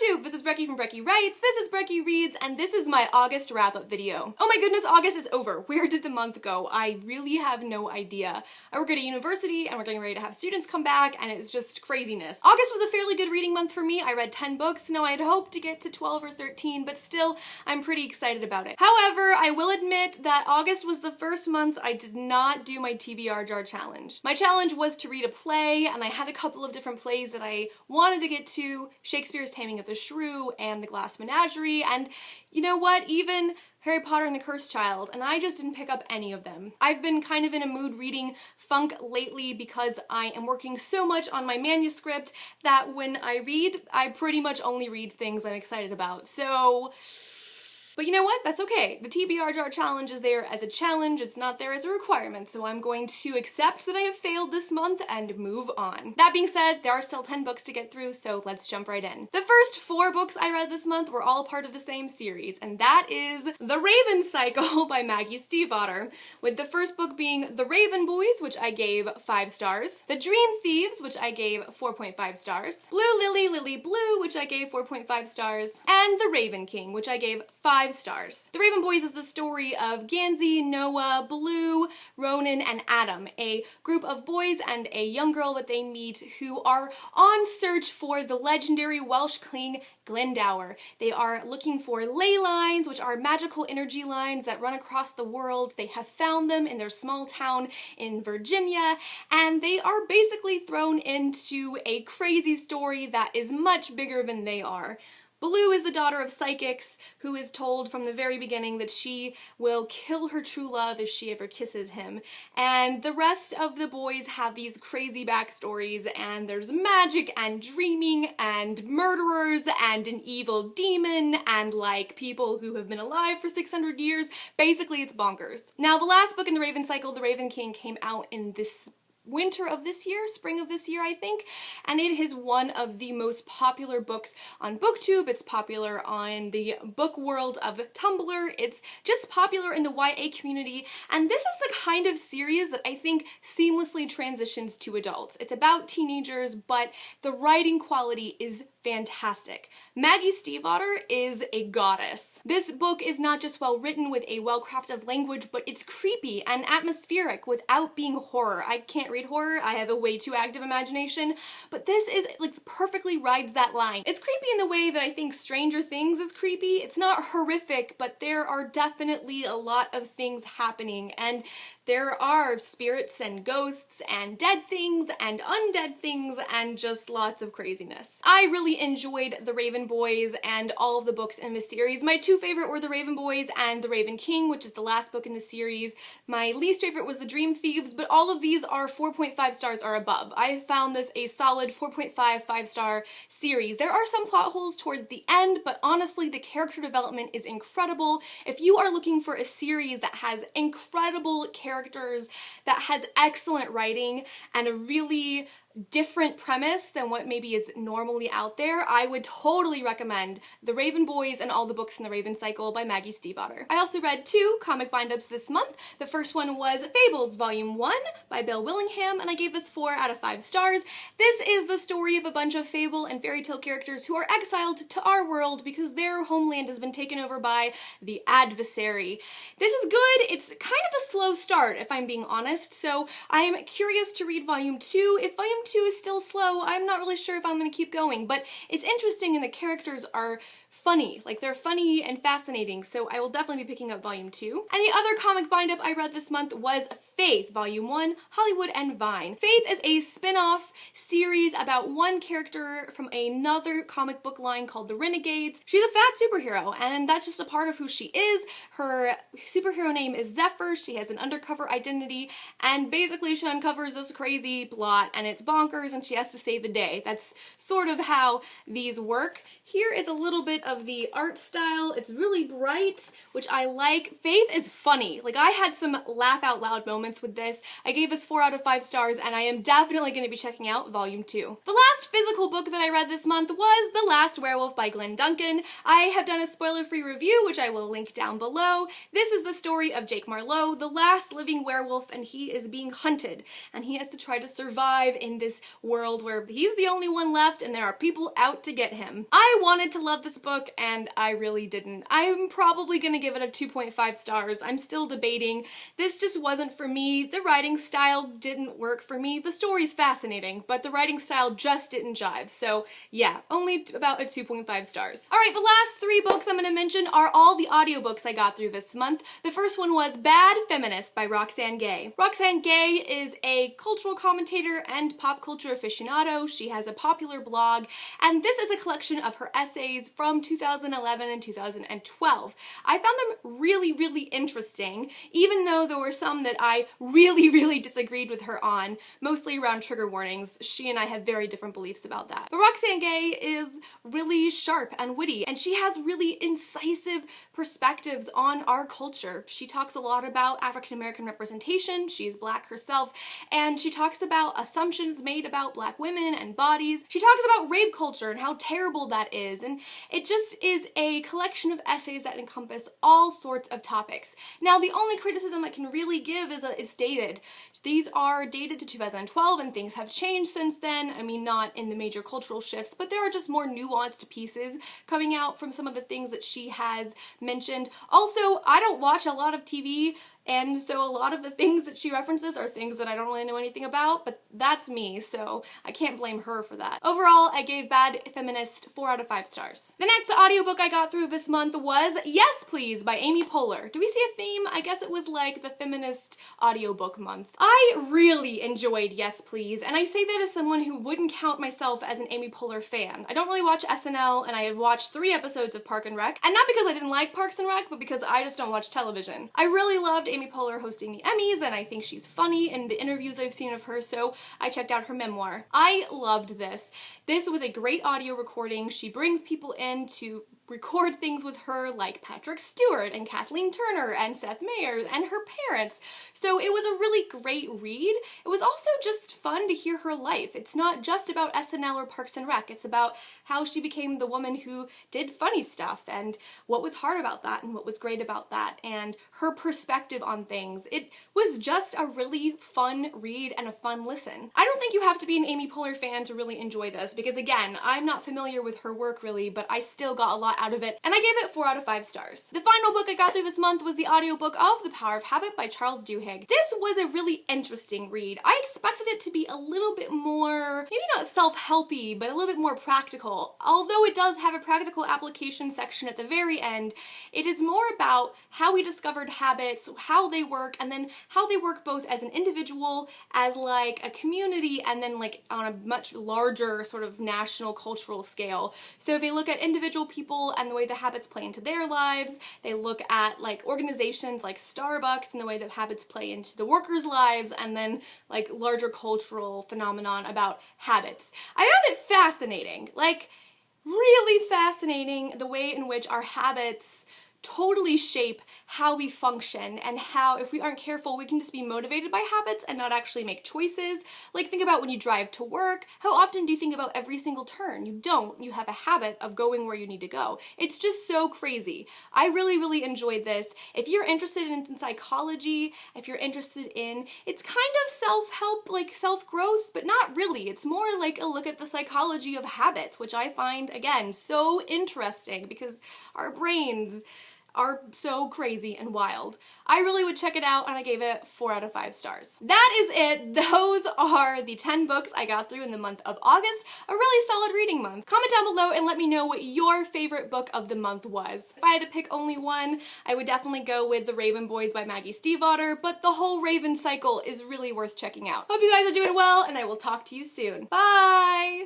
YouTube! This is Breckie from Breckie Writes, this is Breckie Reads, and this is my August wrap-up video. Oh my goodness, August is over. Where did the month go? I really have no idea. I work at a university, and we're getting ready to have students come back, and it's just craziness. August was a fairly good reading month for me. I read 10 books. Now, I had hoped to get to 12 or 13, but still, I'm pretty excited about it. However, I will admit that August was the first month I did not do my TBR jar challenge. My challenge was to read a play, and I had a couple of different plays that I wanted to get to: Shakespeare's Taming of the Shrew and The Glass Menagerie, and you know what, even Harry Potter and the Cursed Child, and I just didn't pick up any of them. I've been kind of in a mood reading funk lately because I am working so much on my manuscript that when I read, I pretty much only read things I'm excited about, so... But you know what? That's okay. The TBR jar challenge is there as a challenge, it's not there as a requirement, so I'm going to accept that I have failed this month and move on. That being said, there are still 10 books to get through, so let's jump right in. The first 4 books I read this month were all part of the same series, and that is The Raven Cycle by Maggie Stiefvater, with the first book being The Raven Boys, which I gave 5 stars, The Dream Thieves, which I gave 4.5 stars, Blue Lily, Lily Blue, which I gave 4.5 stars, and The Raven King, which I gave 5 stars. The Raven Boys is the story of Gansey, Noah, Blue, Ronan, and Adam, a group of boys and a young girl that they meet who are on search for the legendary Welsh king Glendower. They are looking for ley lines, which are magical energy lines that run across the world. They have found them in their small town in Virginia, and they are basically thrown into a crazy story that is much bigger than they are. Blue is the daughter of psychics who is told from the very beginning that she will kill her true love if she ever kisses him. And the rest of the boys have these crazy backstories, and there's magic and dreaming and murderers and an evil demon and like people who have been alive for 600 years. Basically, it's bonkers. Now, the last book in the Raven Cycle, The Raven King, came out in this winter of this year, spring of this year, I think, and it is one of the most popular books on BookTube. It's popular on the book world of Tumblr. It's just popular in the YA community, and this is the kind of series that I think seamlessly transitions to adults. It's about teenagers, but the writing quality is fantastic. Maggie Stiefvater is a goddess. This book is not just well written with a well-crafted language, but it's creepy and atmospheric without being horror. I can't read horror, I have a way too active imagination, but this is like perfectly rides that line. It's creepy in the way that I think Stranger Things is creepy. It's not horrific, but there are definitely a lot of things happening, and there are spirits and ghosts and dead things and undead things and just lots of craziness. I really enjoyed The Raven Boys and all of the books in this series. My 2 favorite were The Raven Boys and The Raven King, which is the last book in the series. My least favorite was The Dream Thieves, but all of these are 4.5 stars or above. I found this a solid 4.5 5-star series. There are some plot holes towards the end, but honestly, the character development is incredible. If you are looking for a series that has incredible characters, that has excellent writing, and a really different premise than what maybe is normally out there, I would totally recommend The Raven Boys and all the books in the Raven Cycle by Maggie Stiefvater. I also read 2 comic bind-ups this month. The first one was Fables Volume 1 by Willingham, and I gave this 4 out of 5 stars. This is the story of a bunch of fable and fairy tale characters who are exiled to our world because their homeland has been taken over by the adversary. This is good. It's kind of a slow start, if I'm being honest, so I'm curious to read Volume 2. If Volume 2 is still slow, I'm not really sure if I'm going to keep going, but it's interesting and the characters are funny. Like, they're funny and fascinating, so I will definitely be picking up Volume 2. And the other comic bind-up I read this month was Faith, Volume 1, Hollywood and Vine. Faith is a spin-off series about one character from another comic book line called The Renegades. She's a fat superhero, and that's just a part of who she is. Her superhero name is Zephyr. She has an undercover identity, and basically she uncovers this crazy plot, and it's bonkers, and she has to save the day. That's sort of how these work. Here is a little bit of the art style. It's really bright, which I like. Faith is funny. Like, I had some laugh out loud moments with this. I gave this 4 out of 5 stars, and I am definitely going to be checking out Volume 2. The last physical book that I read this month was The Last Werewolf by Glen Duncan. I have done a spoiler-free review, which I will link down below. This is the story of Jake Marlowe, the last living werewolf, and he is being hunted, and he has to try to survive in this world where he's the only one left and there are people out to get him. I wanted to love this book and I really didn't. I'm probably gonna give it a 2.5 stars. I'm still debating. This just wasn't for me. The writing style didn't work for me. The story's fascinating, but the writing style just didn't jive. So yeah, only about a 2.5 stars. All right, the last 3 books I'm gonna mention are all the audiobooks I got through this month. The first one was Bad Feminist by Roxanne Gay. Roxanne Gay is a cultural commentator and pop culture aficionado. She has a popular blog, and this is a collection of her essays from 2011 and 2012. I found them really, really interesting, even though there were some that I really disagreed with her on, mostly around trigger warnings. She and I have very different beliefs about that. But Roxanne Gay is really sharp and witty, and she has really incisive perspectives on our culture. She talks a lot about African American representation. She's Black herself, and she talks about assumptions made about Black women and bodies. She talks about rape culture and how terrible that is, and it just is a collection of essays that encompass all sorts of topics. Now, the only criticism I can really give is that it's dated. These are dated to 2012, and things have changed since then. I mean, not in the major cultural shifts, but there are just more nuanced pieces coming out from some of the things that she has mentioned. Also, I don't watch a lot of TV, and so a lot of the things that she references are things that I don't really know anything about, but that's me, so I can't blame her for that. Overall, I gave Bad Feminist 4 out of 5 stars. The next audiobook I got through this month was Yes Please by Amy Poehler. Do we see a theme? I guess it was like the feminist audiobook month. I really enjoyed Yes Please, and I say that as someone who wouldn't count myself as an Amy Poehler fan. I don't really watch SNL, and I have watched 3 episodes of Park and Rec, and not because I didn't like Parks and Rec, but because I just don't watch television. I really loved Amy Poehler hosting the Emmys, and I think she's funny in the interviews I've seen of her, so I checked out her memoir. I loved this. This was a great audio recording. She brings people in to record things with her like Patrick Stewart and Kathleen Turner and Seth Meyers and her parents. So it was a really great read. It was also just fun to hear her life. It's not just about SNL or Parks and Rec. It's about how she became the woman who did funny stuff and what was hard about that and what was great about that and her perspective on things. It was just a really fun read and a fun listen. I don't think you have to be an Amy Poehler fan to really enjoy this because, again, I'm not familiar with her work really, but I still got a lot out of it, and I gave it 4 out of 5 stars. The final book I got through this month was the audiobook of The Power of Habit by Charles Duhigg. This was a really interesting read. I expected it to be a little bit more, maybe not self-helpy, but a little bit more practical. Although it does have a practical application section at the very end, it is more about how we discovered habits, how they work, and then how they work both as an individual, as like a community, and then like on a much larger sort of national cultural scale. So if they look at individual people and the way the habits play into their lives, they look at like organizations like Starbucks and the way that habits play into the workers' lives, and then like larger cultural phenomenon about habits. I found it fascinating, like really fascinating, the way in which our habits totally shape how we function and how, if we aren't careful, we can just be motivated by habits and not actually make choices. Like, think about when you drive to work. How often do you think about every single turn? You don't. You have a habit of going where you need to go. It's just so crazy. I really enjoyed this. If you're interested in psychology, if you're interested in, it's kind of self-help, like self-growth, but not really. It's more like a look at the psychology of habits, which I find, again, so interesting because our brains are so crazy and wild. I really would check it out, and I gave it 4 out of 5 stars. That is it. Those are the 10 books I got through in the month of August. A really solid reading month. Comment down below and let me know what your favorite book of the month was. If I had to pick only one, I would definitely go with The Raven Boys by Maggie Stiefvater, but the whole Raven cycle is really worth checking out. Hope you guys are doing well, and I will talk to you soon. Bye!